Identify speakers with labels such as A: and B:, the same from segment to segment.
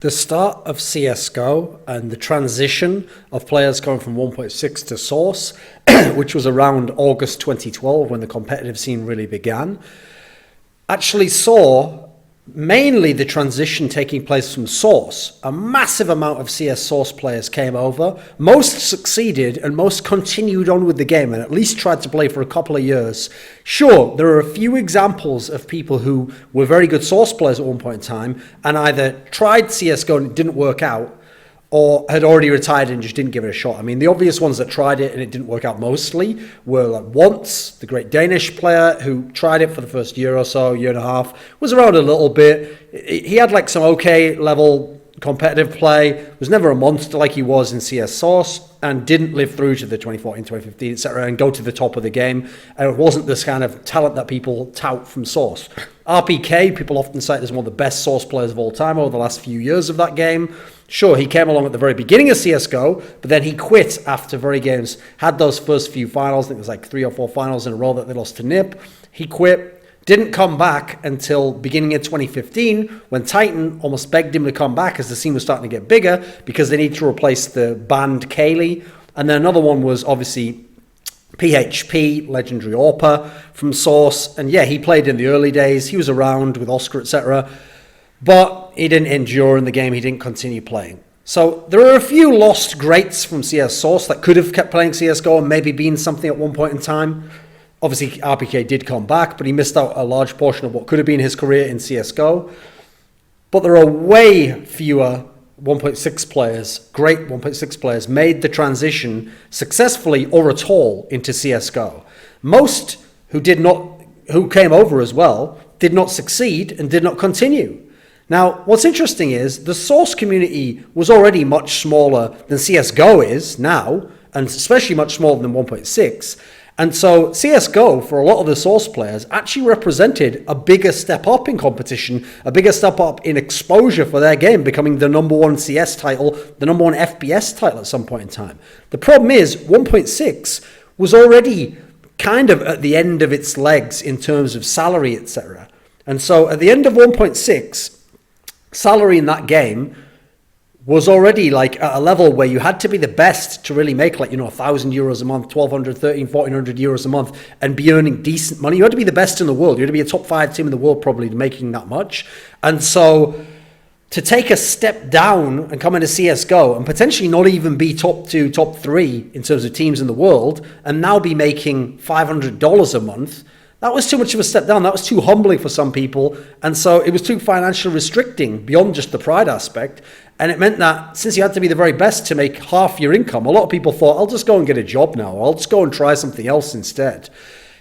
A: The start of CSGO and the transition of players going from 1.6 to Source, which was around August 2012 when the competitive scene really began, actually saw mainly the transition taking place from Source. A massive amount of CS Source players came over. Most succeeded and most continued on with the game and at least tried to play for a couple of years. Sure, there are a few examples of people who were very good Source players at one point in time and either tried CSGO and it didn't work out, or had already retired and just didn't give it a shot. I mean, the obvious ones that tried it and it didn't work out mostly were like Once, the great Danish player who tried it for the first year or so, year and a half, was around a little bit. He had like some okay level competitive play, was never a monster like he was in CS Source, and didn't live through to the 2014, 2015, etc., and go to the top of the game. And it wasn't this kind of talent that people tout from Source. RPK, people often cite as one of the best Source players of all time over the last few years of that game. Sure, he came along at the very beginning of CSGO, but then he quit after very games, had those first few finals. I think it was like 3 or 4 finals in a row that they lost to NIP. He quit, didn't come back until beginning of 2015 when Titan almost begged him to come back as the scene was starting to get bigger because they need to replace the banned Kaylee. And then another one was obviously PHP, legendary Orpa from Source. And yeah, he played in the early days. He was around with Oscar, etc., but he didn't endure in the game. He didn't continue playing. So there are a few lost greats from CS Source that could have kept playing CSGO and maybe been something at one point in time. Obviously, RPK did come back, but he missed out a large portion of what could have been his career in CSGO. But there are way fewer 1.6 players, great 1.6 players, made the transition successfully or at all into CSGO. Most who came over as well, did not succeed and did not continue. Now, what's interesting is the Source community was already much smaller than CSGO is now, and especially much smaller than 1.6. And so CSGO, for a lot of the Source players, actually represented a bigger step up in competition, a bigger step up in exposure for their game, becoming the #1 CS title, the #1 FPS title at some point in time. The problem is 1.6 was already kind of at the end of its legs in terms of salary, etc. And so at the end of 1.6, salary in that game was already like at a level where you had to be the best to really make like, €1,000 a month, 1,200, 1,300, 1,400 euros a month and be earning decent money. You had to be the best in the world. You had to be a top 5 team in the world probably making that much. And so to take a step down and come into CSGO and potentially not even be top 2, top 3 in terms of teams in the world and now be making $500 a month, that was too much of a step down. That was too humbling for some people. And so it was too financially restricting beyond just the pride aspect. And it meant that since you had to be the very best to make half your income, a lot of people thought, I'll just go and get a job now. Or I'll just go and try something else instead.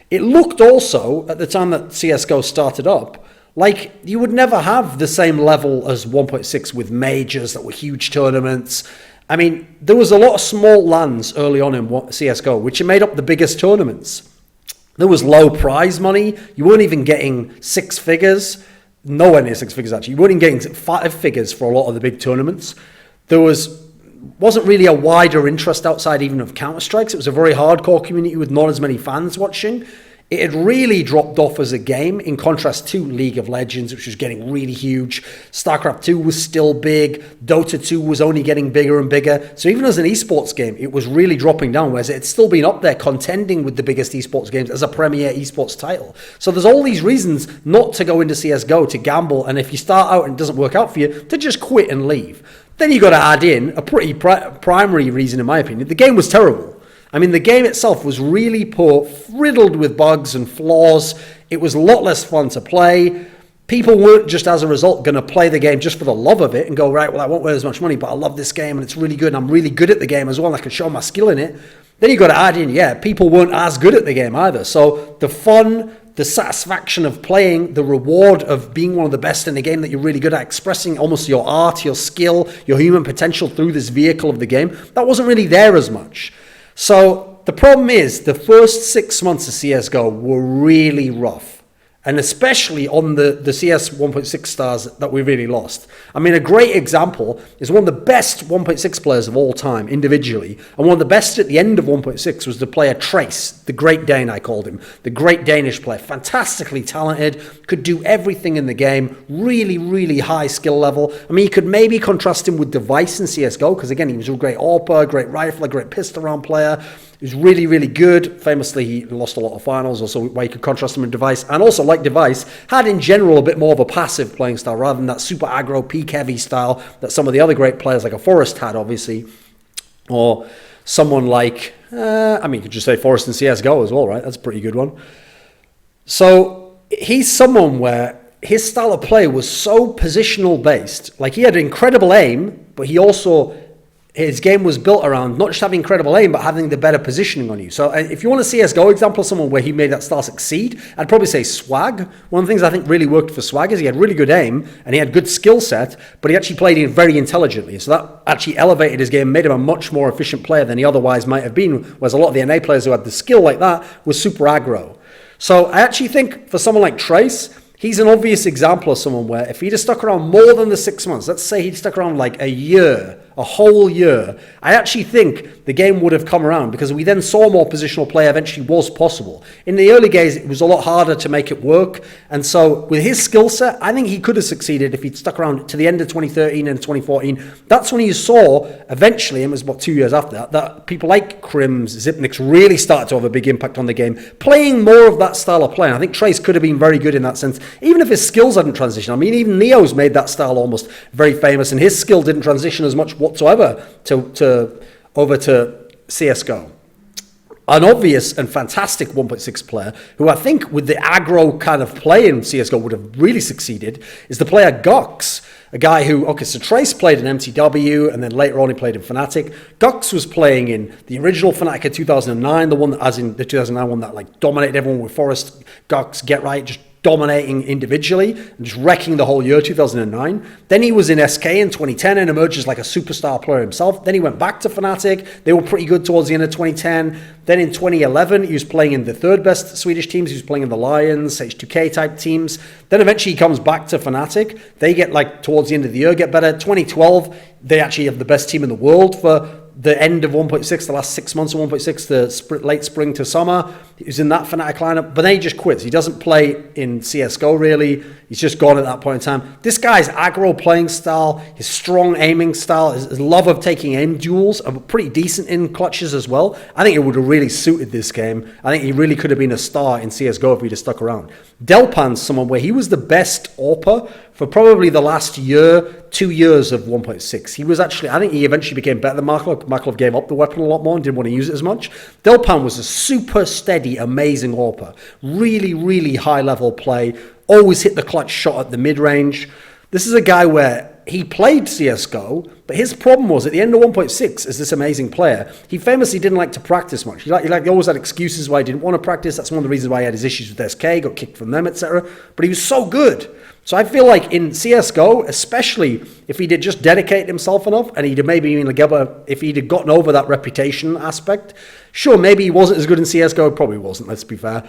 A: It looked also, at the time that CSGO started up, like you would never have the same level as 1.6 with majors that were huge tournaments. I mean, there was a lot of small LANs early on in CSGO, which made up the biggest tournaments. There was low prize money. You weren't even getting 6 figures. Nowhere near 6 figures, actually. You weren't even getting 5 figures for a lot of the big tournaments. There wasn't really a wider interest outside even of Counter-Strikes. It was a very hardcore community with not as many fans watching. It had really dropped off as a game in contrast to League of Legends, which was getting really huge. StarCraft 2 was still big. Dota 2 was only getting bigger and bigger. So even as an esports game, it was really dropping down, whereas it's still been up there contending with the biggest esports games as a premier esports title. So there's all these reasons not to go into CSGO, to gamble, and if you start out and it doesn't work out for you, to just quit and leave. Then you got to add in a pretty primary reason, in my opinion. The game was terrible. I mean, the game itself was really poor, riddled with bugs and flaws. It was a lot less fun to play. People weren't just as a result going to play the game just for the love of it and go, right, well, I won't earn as much money, but I love this game and it's really good and I'm really good at the game as well and I can show my skill in it. Then you got to add in, people weren't as good at the game either. So the fun, the satisfaction of playing, the reward of being one of the best in the game that you're really good at, expressing almost your art, your skill, your human potential through this vehicle of the game, that wasn't really there as much. So the problem is the first 6 months of CSGO were really rough. And especially on the CS 1.6 stars that we really lost. I mean, a great example is one of the best 1.6 players of all time individually. And one of the best at the end of 1.6 was the player Trace, the Great Dane, I called him. The great Danish player. Fantastically talented, could do everything in the game. Really, really high skill level. I mean, you could maybe contrast him with Device in CSGO, because again, he was a great AWPer, great rifler, great pistol round player. He was really, really good. Famously, he lost a lot of finals, also where you could contrast him with Device. And also, like Device, had in general a bit more of a passive playing style rather than that super aggro, peak-heavy style that some of the other great players like a Forrest had, obviously. Or someone like, you could just say Forrest in CSGO as well, right? That's a pretty good one. So he's someone where his style of play was so positional-based. Like, he had incredible aim, but his game was built around not just having incredible aim, but having the better positioning on you. So if you want a CSGO example of someone where he made that style succeed, I'd probably say Swag. One of the things I think really worked for Swag is he had really good aim and he had good skill set, but he actually played it very intelligently. So that actually elevated his game, made him a much more efficient player than he otherwise might have been, whereas a lot of the NA players who had the skill like that were super aggro. So I actually think for someone like Trace, he's an obvious example of someone where if he'd have stuck around more than the 6 months, let's say he'd stuck around like a whole year, I actually think the game would have come around, because we then saw more positional play eventually was possible. In the early days, it was a lot harder to make it work. And so with his skill set, I think he could have succeeded if he'd stuck around to the end of 2013 and 2014. That's when you saw eventually, and it was about 2 years after that people like Crims, Zipniks really started to have a big impact on the game, playing more of that style of play. And I think Trace could have been very good in that sense, even if his skills hadn't transitioned. I mean, even Neo's made that style almost very famous, and his skill didn't transition as much whatsoever over to CSGO. An obvious and fantastic 1.6 player who I think with the aggro kind of play in CSGO would have really succeeded is the player Gox, a guy who, so Trace played in MTW and then later on he played in Fnatic. Gox was playing in the original Fnatic of 2009, the one that, as in the 2009 one that like dominated everyone with Forrest, Gox, Get Right, just dominating individually and just wrecking the whole year, 2009. Then he was in SK in 2010 and emerged as like a superstar player himself. Then he went back to Fnatic. They were pretty good towards the end of 2010. Then in 2011, he was playing in the third best Swedish teams. He was playing in the Lions, H2K type teams. Then eventually he comes back to Fnatic. They get like towards the end of the year, get better. 2012, they actually have the best team in the world for the end of 1.6, the last 6 months of 1.6, the late spring to summer. He was in that Fnatic lineup, but then he just quits. He doesn't play in CSGO really. He's just gone at that point in time. This guy's aggro playing style, his strong aiming style, his love of taking aim duels are pretty decent in clutches as well. I think it would have really suited this game. I think he really could have been a star in CSGO if he'd have stuck around. Delpan's someone where he was the best AWPer for probably the last year, 2 years of 1.6. He was actually, I think he eventually became better than Markov. Markov gave up the weapon a lot more and didn't want to use it as much. Delpan was a super steady, amazing AWPer. Really, really high level play. Always hit the clutch shot at the mid-range. This is a guy where he played CSGO, but his problem was at the end of 1.6 as this amazing player, he famously didn't like to practice much. He always had excuses why he didn't want to practice. That's one of the reasons why he had his issues with SK, got kicked from them, etc. But he was so good. So I feel like in CSGO, especially if he did just dedicate himself enough and he'd maybe even if he'd gotten over that reputation aspect, sure, maybe he wasn't as good in CSGO, probably wasn't, let's be fair.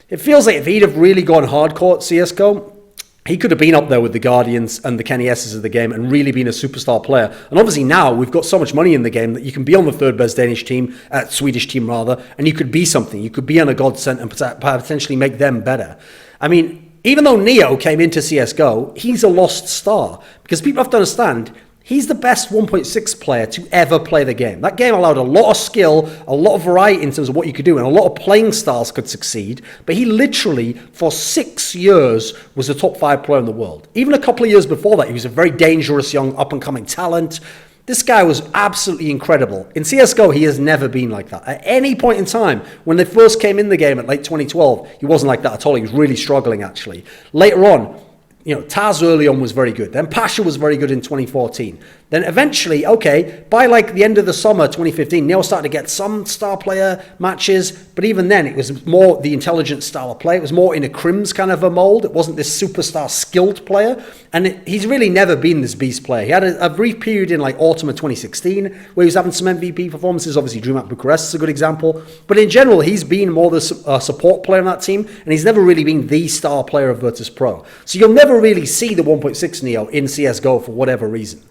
A: It feels like if he'd have really gone hardcore at CSGO, he could have been up there with the Guardians and the Kenny S's of the game and really been a superstar player. And obviously now we've got so much money in the game that you can be on the third best Swedish team, and you could be something. You could be on a godsend and potentially make them better. I mean, even though Neo came into CSGO, he's a lost star because people have to understand he's the best 1.6 player to ever play the game. That game allowed a lot of skill, a lot of variety in terms of what you could do, and a lot of playing styles could succeed. But he literally, for 6 years, was a top 5 player in the world. Even a couple of years before that, he was a very dangerous young up-and-coming talent. This guy was absolutely incredible. In CSGO, he has never been like that. At any point in time, when they first came in the game at late 2012, he wasn't like that at all. He was really struggling, actually. Later on, Taz early on was very good. Then Pasha was very good in 2014. Then eventually, by like the end of the summer 2015, Neo started to get some star player matches, but even then it was more the intelligent style of play. It was more in a Crims kind of a mold. It wasn't this superstar skilled player. And he's really never been this beast player. He had a brief period in like autumn of 2016 where he was having some MVP performances. Obviously, Dream at Bucharest is a good example. But in general, he's been more the support player on that team, and he's never really been the star player of Virtus Pro. So you'll never really see the 1.6 Neo in CSGO for whatever reason.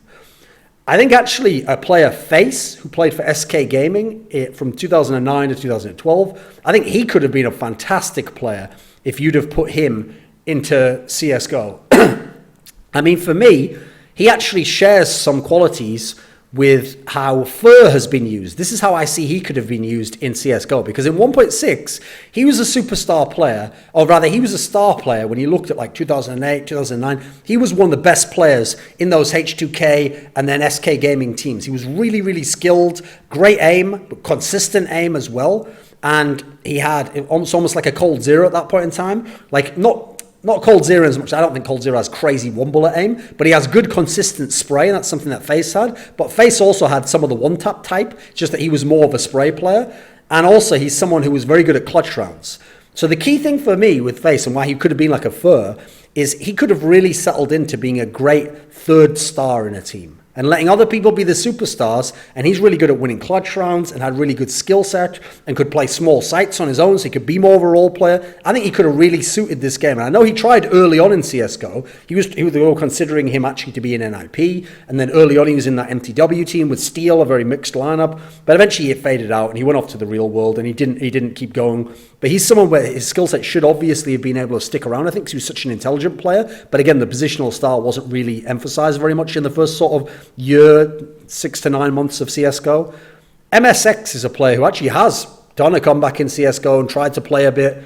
A: I think actually a player Face, who played for SK Gaming from 2009 to 2012, I think he could have been a fantastic player if you'd have put him into CSGO. I mean, for me, he actually shares some qualities with how Fur has been used. This is how I see he could have been used in CSGO, because in 1.6, he was a superstar player, or rather he was a star player when you looked at like 2008, 2009. He was one of the best players in those H2K and then SK Gaming teams. He was really, really skilled, great aim, but consistent aim as well. And he had almost like a Cold Zero at that point in time. Like not Cold Zero as much. I don't think Cold Zero has crazy one bullet aim, but he has good consistent spray, and that's something that Face had. But Face also had some of the one tap type, just that he was more of a spray player. And also he's someone who was very good at clutch rounds. So the key thing for me with Face and why he could have been like a Fur is he could have really settled into being a great third star in a team and letting other people be the superstars. And he's really good at winning clutch rounds and had really good skill set and could play small sites on his own, so he could be more of a role player. I think he could have really suited this game. And I know he tried early on in CSGO. They were considering him actually to be in NIP. And then early on he was in that MTW team with Steel, a very mixed lineup. But eventually it faded out and he went off to the real world and he didn't keep going. But he's someone where his skill set should obviously have been able to stick around, I think, because he was such an intelligent player. But again, the positional style wasn't really emphasized very much in the first sort of year, 6 to 9 months of CSGO. MSX is a player who actually has done a comeback in CSGO and tried to play a bit.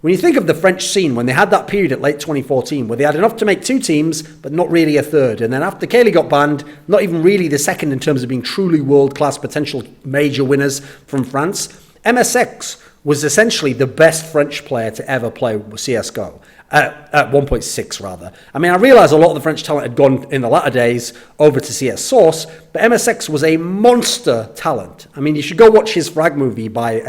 A: When you think of the French scene, when they had that period at late 2014, where they had enough to make 2 teams, but not really a third. And then after Kaylee got banned, not even really the second in terms of being truly world-class potential major winners from France, MSX was essentially the best French player to ever play CSGO, at 1.6 rather. I mean, I realize a lot of the French talent had gone in the latter days over to CS Source, but MSX was a monster talent. I mean, you should go watch his frag movie by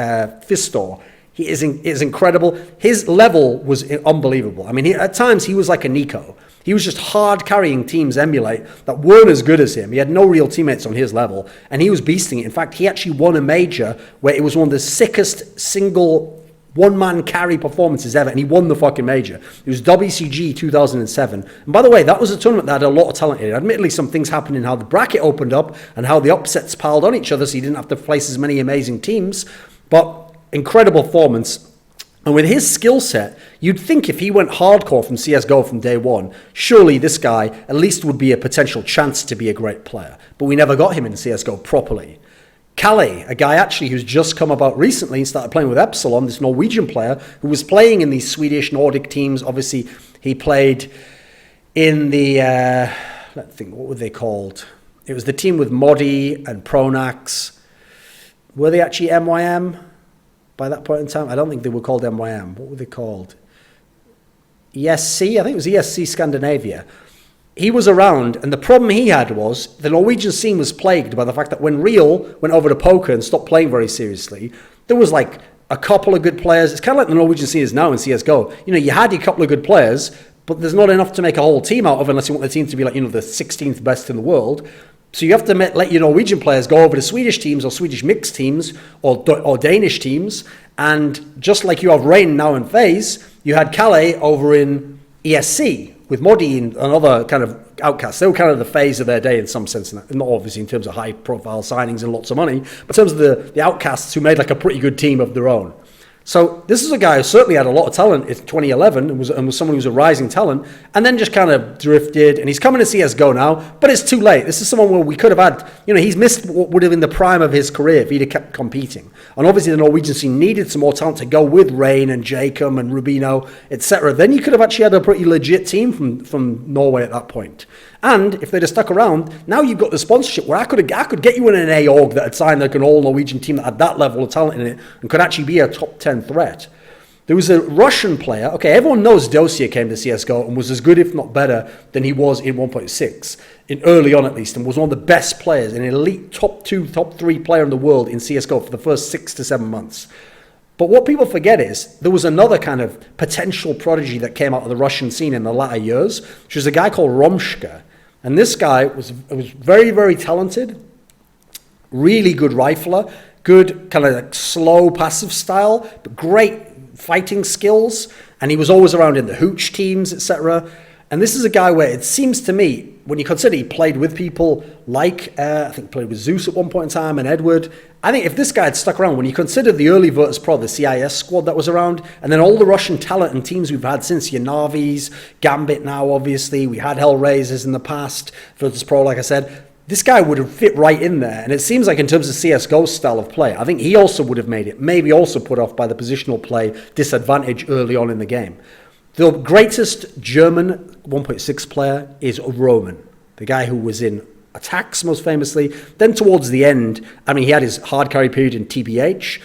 A: Fistor. He is incredible. His level was unbelievable. I mean, at times he was like a Nico. He was just hard carrying teams emulate that weren't as good as him. He had no real teammates on his level, and he was beasting it. In fact, he actually won a major where it was one of the sickest single one-man carry performances ever, and he won the fucking major. It was WCG 2007. And by the way, that was a tournament that had a lot of talent in it. Admittedly, some things happened in how the bracket opened up and how the upsets piled on each other, so he didn't have to face as many amazing teams, but incredible performance. And with his skill set, you'd think if he went hardcore from CSGO from day one, surely this guy at least would be a potential chance to be a great player. But we never got him in CSGO properly. Calais, a guy actually who's just come about recently and started playing with Epsilon, this Norwegian player who was playing in these Swedish Nordic teams. Obviously, he played in the, let's think, what were they called? It was the team with Modi and Pronax. Were they actually MYM? By that point in time, I don't think they were called MYM. What were they called? ESC? I think it was ESC Scandinavia. He was around, and the problem he had was the Norwegian scene was plagued by the fact that when Real went over to poker and stopped playing very seriously, there was like a couple of good players. It's kind of like the Norwegian scene is now in CSGO. You know, you had a couple of good players, but there's not enough to make a whole team out of unless you want the team to be like, the 16th best in the world. So you have to let your Norwegian players go over to Swedish teams or Swedish mixed teams or Danish teams. And just like you have Rain now in FaZe, you had Calais over in ESC with Modi and other kind of outcasts. They were kind of the FaZe of their day in some sense. Not obviously in terms of high profile signings and lots of money, but in terms of the outcasts who made like a pretty good team of their own. So this is a guy who certainly had a lot of talent in 2011 and was someone who was a rising talent, and then just kind of drifted, and he's coming to CSGO now, but it's too late. This is someone where we could have had, he's missed what would have been the prime of his career if he'd have kept competing. And obviously the Norwegian scene needed some more talent to go with Rain and Jacob and Rubino, etc. Then you could have actually had a pretty legit team from Norway at that point. And if they'd have stuck around, now you've got the sponsorship where I could get you in an A org that had signed like an all Norwegian team that had that level of talent in it and could actually be a top 10 threat. There was a Russian player. Okay, everyone knows Dosia came to CSGO and was as good, if not better, than he was in 1.6, in early on at least, and was one of the best players, an elite top 2, top 3 player in the world in CSGO for the first 6 to 7 months. But what people forget is there was another kind of potential prodigy that came out of the Russian scene in the latter years, which was a guy called Romshka. And this guy was very, very talented, really good rifler, good kind of like slow passive style, but great fighting skills. And he was always around in the hooch teams, etc. And this is a guy where it seems to me, when you consider he played with people like, I think played with Zeus at one point in time and Edward, I think if this guy had stuck around, when you consider the early Virtus Pro, the CIS squad that was around, and then all the Russian talent and teams we've had since, your Navis, Gambit now obviously, we had Hellraisers in the past, Virtus Pro like I said, this guy would have fit right in there. And it seems like in terms of CSGO's style of play, I think he also would have made it, maybe also put off by the positional play disadvantage early on in the game. The greatest German 1.6 player is Roman, the guy who was in Attacks most famously. Then towards the end, I mean, he had his hard carry period in TBH,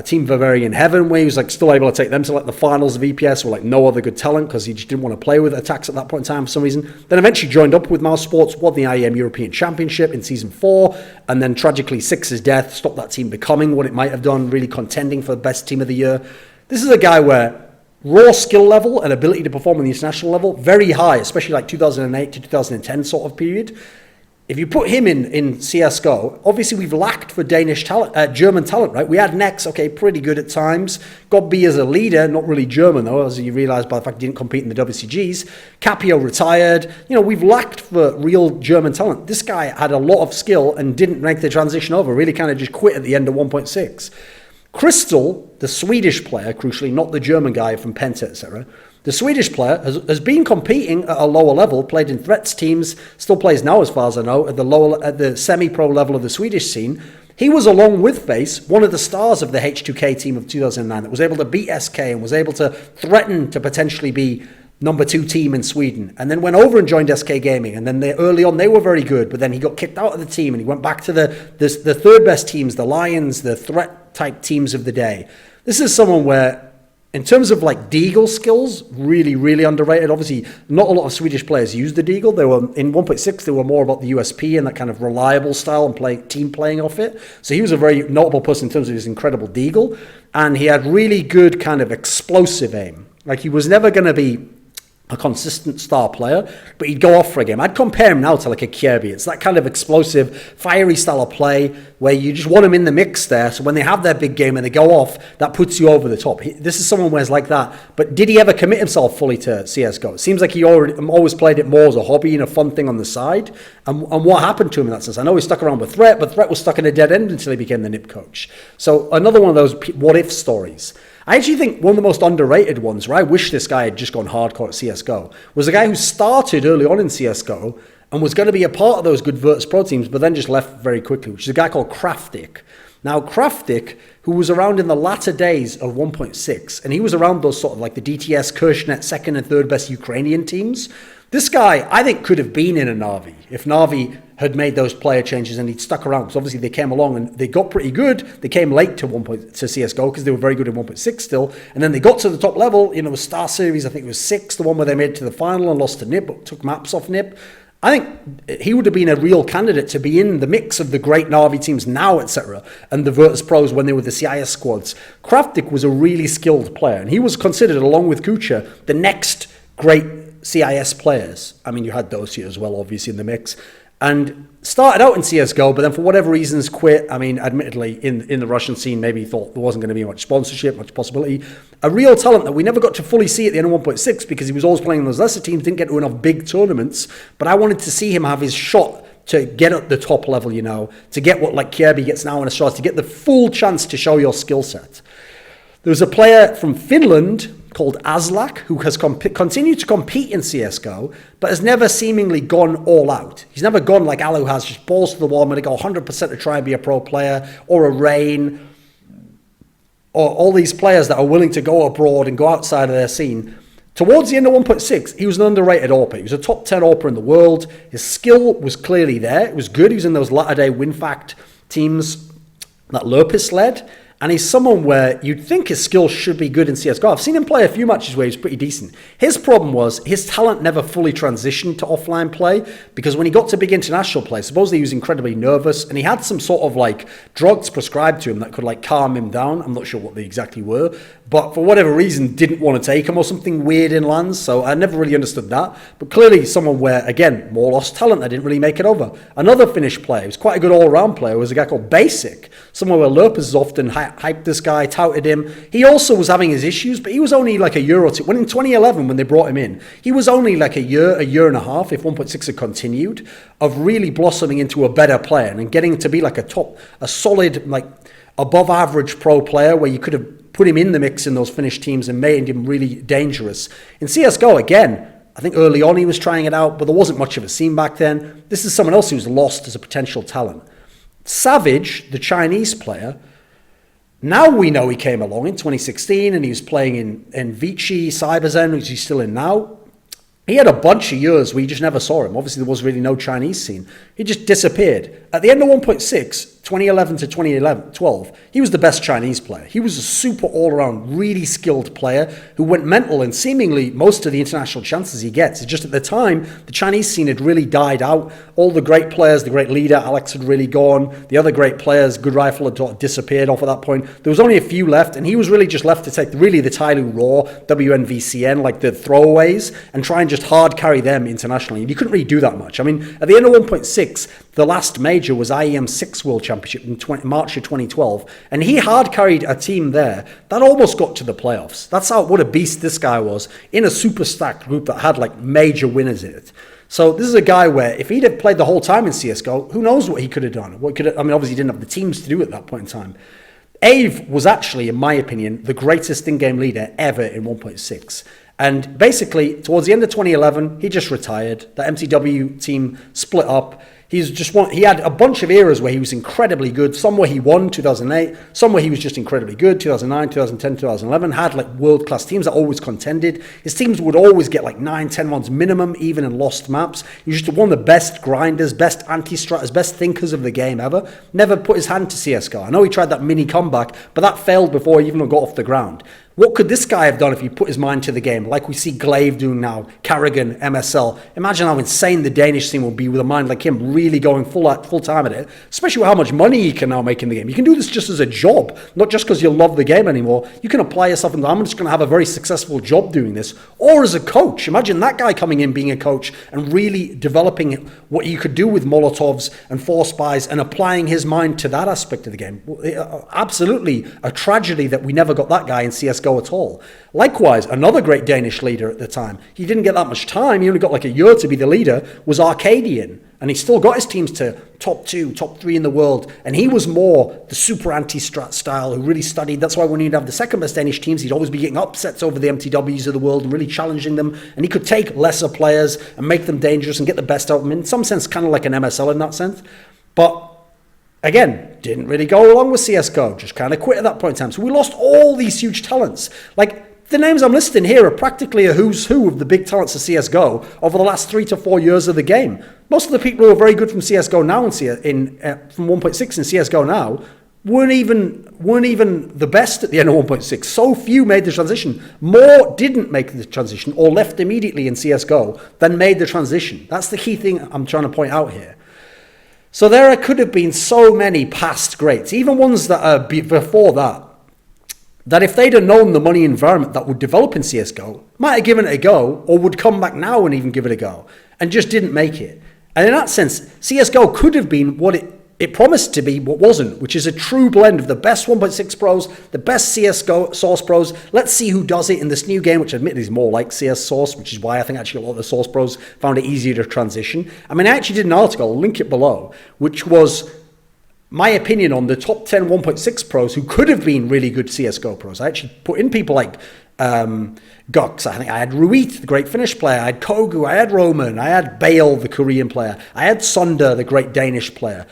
A: Team Bavarian Heaven, where he was like still able to take them to like the finals of EPS with like no other good talent because he just didn't want to play with Attacks at that point in time for some reason. Then eventually joined up with Mouse Sports, won the IEM European Championship in Season 4, and then tragically Six's death stopped that team becoming what it might have done, really contending for the best team of the year. This is a guy where raw skill level and ability to perform on the international level, very high, especially like 2008 to 2010 sort of period. If you put him in CSGO, obviously we've lacked for Danish talent, German talent, right? We had Nex, okay, pretty good at times. Got B as a leader, not really German though, as you realise by the fact he didn't compete in the WCGs. Capio retired. You know, we've lacked for real German talent. This guy had a lot of skill and didn't make the transition over, really kind of just quit at the end of 1.6. Crystal, the Swedish player, crucially, not the German guy from Penta, etc., the Swedish player has been competing at a lower level, played in Threats teams, still plays now as far as I know, at the semi-pro level of the Swedish scene. He was, along with Face, one of the stars of the H2K team of 2009 that was able to beat SK and was able to threaten to potentially be number 2 team in Sweden, and then went over and joined SK Gaming, and then early on they were very good, but then he got kicked out of the team and he went back to the third best teams, the Lions, the threat type teams of the day. This is someone where, in terms of like Deagle skills, really, really underrated. Obviously, not a lot of Swedish players used the Deagle. They were in 1.6. They were more about the USP and that kind of reliable style and team playing off it. So he was a very notable person in terms of his incredible Deagle, and he had really good kind of explosive aim. Like he was never going to be a consistent star player, but he'd go off for a game. I'd compare him now to like a Kirby. It's that kind of explosive, fiery style of play where you just want him in the mix there. So when they have their big game and they go off, that puts you over the top. This is someone where's like that. But did he ever commit himself fully to CSGO? It seems like he always played it more as a hobby and a fun thing on the side. And what happened to him in that sense? I know he stuck around with Threat, but Threat was stuck in a dead end until he became the NIP coach. So another one of those what-if stories. I actually think one of the most underrated ones, where I wish this guy had just gone hardcore at CSGO, was a guy who started early on in CSGO and was going to be a part of those good Virtus Pro teams, but then just left very quickly, which is a guy called Kraftik. Now, Kraftik, who was around in the latter days of 1.6, and he was around those sort of like the DTS, Kirchnet, second and third best Ukrainian teams. This guy, I think, could have been in a Na'Vi if Na'Vi had made those player changes and he'd stuck around. Because obviously they came along and they got pretty good. They came late to CSGO because they were very good in 1.6 still. And then they got to the top level, you know, Star Series, I think it was 6, the one where they made it to the final and lost to NIP, but took maps off NIP. I think he would have been a real candidate to be in the mix of the great Na'Vi teams now, etc., and the Virtus Pros when they were the CIS squads. Kraftik was a really skilled player, and he was considered, along with Kucha, the next great CIS players. I mean, you had Dosia as well, obviously, in the mix. And started out in CSGO, but then for whatever reasons quit. I mean, admittedly, in the Russian scene, maybe he thought there wasn't going to be much sponsorship, much possibility. A real talent that we never got to fully see at the end of 1.6 because he was always playing in those lesser teams, didn't get to enough big tournaments. But I wanted to see him have his shot to get at the top level, you know, to get what like Kirby gets now in Australia, to get the full chance to show your skill set. There was a player from Finland called Aslak, who has continued to compete in CSGO, but has never seemingly gone all out. He's never gone like Alu has, just balls to the wall, I'm going to go 100% to try and be a pro player, or a Rain, or all these players that are willing to go abroad and go outside of their scene. Towards the end of 1.6, he was an underrated AWPer. He was a top 10 AWPer in the world. His skill was clearly there. It was good. He was in those latter-day WinFact teams that Lurpis led. And he's someone where you'd think his skills should be good in CSGO. I've seen him play a few matches where he's pretty decent. His problem was his talent never fully transitioned to offline play, because when he got to big international play, supposedly he was incredibly nervous and he had some sort of like drugs prescribed to him that could like calm him down. I'm not sure what they exactly were, but for whatever reason didn't want to take him or something weird in lands. So I never really understood that. But clearly someone where, again, more lost talent that didn't really make it over. Another Finnish player who's quite a good all-around player was a guy called Basic, someone where Lurpers has often hyped this guy, touted him. He also was having his issues, but he was only like a year or two. When in 2011, when they brought him in, he was only like a year and a half, if 1.6 had continued, of really blossoming into a better player and getting to be like a solid, like above average pro player where you could have put him in the mix in those Finnish teams and made him really dangerous. In CSGO, again, I think early on he was trying it out, but there wasn't much of a scene back then. This is someone else who's lost as a potential talent. Savage, the Chinese player, now we know he came along in 2016 and he was playing in Vichy, Cyberzen, which he's still in now. He had a bunch of years where you just never saw him. Obviously, there was really no Chinese scene. He just disappeared. At the end of 1.6, 2011 to 2012, he was the best Chinese player. He was a super all-around, really skilled player who went mental in seemingly most of the international chances he gets. It's just at the time, the Chinese scene had really died out. All the great players, the great leader, Alex, had really gone. The other great players, Good Rifle, had disappeared off at that point. There was only a few left, and he was really just left to take really the Tyloo Raw, WNVCN, like the throwaways, and try and just hard carry them internationally. And you couldn't really do that much. I mean, at the end of 1.6, the last major was IEM 6 World Championship in March of 2012, and he hard carried a team there that almost got to the playoffs. That's what a beast this guy was in a super stacked group that had like major winners in it. So this is a guy where if he'd have played the whole time in CSGO, who knows what he could have done. I mean, obviously he didn't have the teams to do it at that point in time. Ave was actually, in my opinion, the greatest in-game leader ever in 1.6. And basically, towards the end of 2011, he just retired. The MTW team split up. He had a bunch of eras where he was incredibly good. Some where he won, 2008. Some where he was just incredibly good, 2009, 2010, 2011. Had like world-class teams that always contended. His teams would always get like 9-10 ones minimum, even in lost maps. He was just one of the best grinders, best anti-stratters, best thinkers of the game ever. Never put his hand to CSGO. I know he tried that mini comeback, but that failed before he even got off the ground. What could this guy have done if he put his mind to the game, like we see Glaive doing now, Carrigan, MSL? Imagine how insane the Danish scene will be with a mind like him really going full time at it, especially with how much money he can now make in the game. You can do this just as a job, not just because you love the game anymore. You can apply yourself and go, I'm just going to have a very successful job doing this. Or as a coach. Imagine that guy coming in being a coach and really developing what you could do with Molotovs and Force Buys and applying his mind to that aspect of the game. Absolutely a tragedy that we never got that guy in CSGO at all. Likewise, another great Danish leader at the time, he didn't get that much time, he only got like a year to be the leader, was Arcadian. And he still got his teams to top 2, top 3 in the world. And he was more the super anti-strat style who really studied. That's why when he'd have the second best Danish teams, he'd always be getting upsets over the MTWs of the world and really challenging them. And he could take lesser players and make them dangerous and get the best out of them. In some sense, kind of like an MSL in that sense. But again, didn't really go along with CSGO, just kind of quit at that point in time. So we lost all these huge talents. Like, the names I'm listing here are practically a who's who of the big talents of CSGO over the last 3 to 4 years of the game. Most of the people who are very good from CSGO now from 1.6 in CSGO now weren't even the best at the end of 1.6. So few made the transition. More didn't make the transition or left immediately in CSGO than made the transition. That's the key thing I'm trying to point out here. So there could have been so many past greats, even ones that are before that if they'd have known the money environment that would develop in CSGO, might have given it a go, or would come back now and even give it a go, and just didn't make it. And in that sense, CSGO could have been what it promised to be, but wasn't, which is a true blend of the best 1.6 pros, the best CSGO Source pros. Let's see who does it in this new game, which admittedly is more like CS Source, which is why I think actually a lot of the Source pros found it easier to transition. I mean, I actually did an article, I'll link it below, which was my opinion on the top 10 1.6 pros who could have been really good CSGO pros. I actually put in people like Gux. I think I had Ruit, the great Finnish player. I had Kogu. I had Roman. I had Bale, the Korean player. I had Sunder, the great Danish player.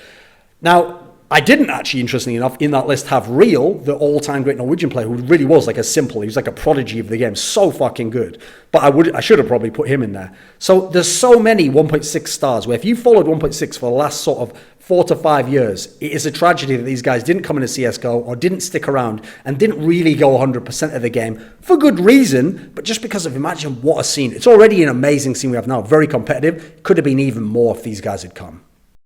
A: Now, I didn't actually, interestingly enough, in that list have Real, the all-time great Norwegian player, who really was like he was like a prodigy of the game, so fucking good. But I should have probably put him in there. So there's so many 1.6 stars where if you followed 1.6 for the last sort of 4 to 5 years, it is a tragedy that these guys didn't come into CSGO or didn't stick around and didn't really go 100% of the game for good reason, but just because of, imagine what a scene. It's already an amazing scene we have now, very competitive. Could have been even more if these guys had come.